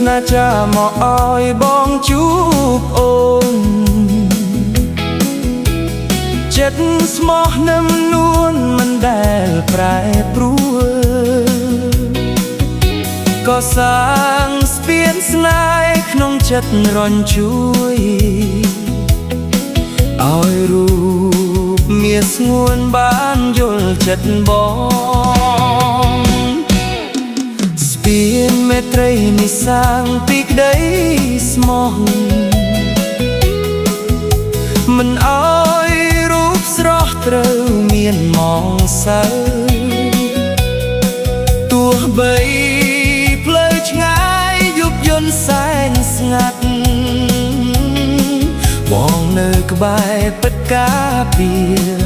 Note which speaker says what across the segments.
Speaker 1: ណាចាមកឲ្យបងជួបអូនចិត្តស្មោះនឹមនួនមិនដែលប្រែប្រួលក៏សាងស្ពានស្នេហ៍ក្នុងចិត្តរញ្ជួយឲ្យរូបមាសស្ងួនបានយល់ចិត្តបងស្ពានមេត្រីនេះសាងពីក្តីស្មោះមិនឲ្យរូបស្រស់ត្រូវមានមងសៅទោះបីផ្លូវឆ្ងាយយប់យន់សែនស្ងាត់បងនៅក្បែរពិតការពារ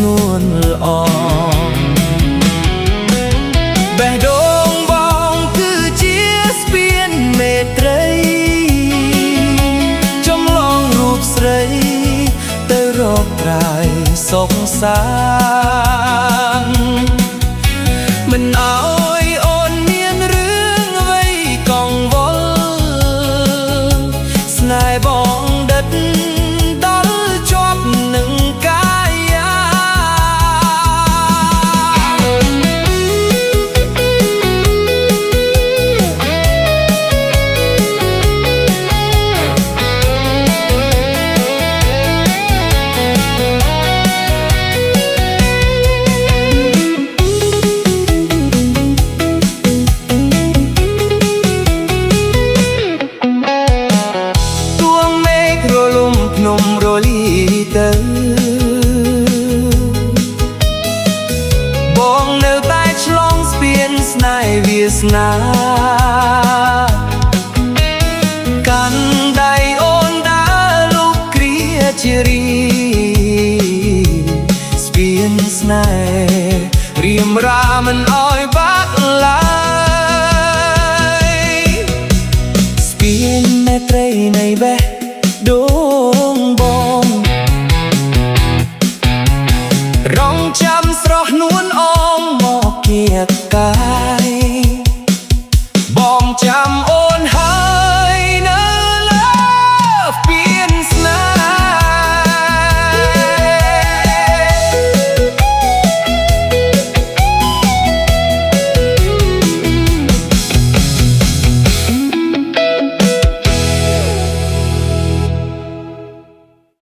Speaker 1: នួនល្អបេះដូងបងគឺជាស្ពានមេត្រីចំឡងរូបស្រីទៅរកត្រើយសុខសាន្តមិនឲ្យអូនមានរឿងអ្វីកង្វល់ស្នេហ៍បងដិតដល់ជាប់នឹងកាយានំរលីទៅបងនៅតែឆ្លងស្ពានស្នេហ៍វាសនាកាន់ដៃអូនដើរលុបគ្រាជារីស្ពានស្នេហ៍រៀមរាមិនអោយបាក់ឡើយស្ពានមេត្រីនៃបេះដូងបងរងចាំស្រស់នួនអមមកគៀកកាយបងចាំអូ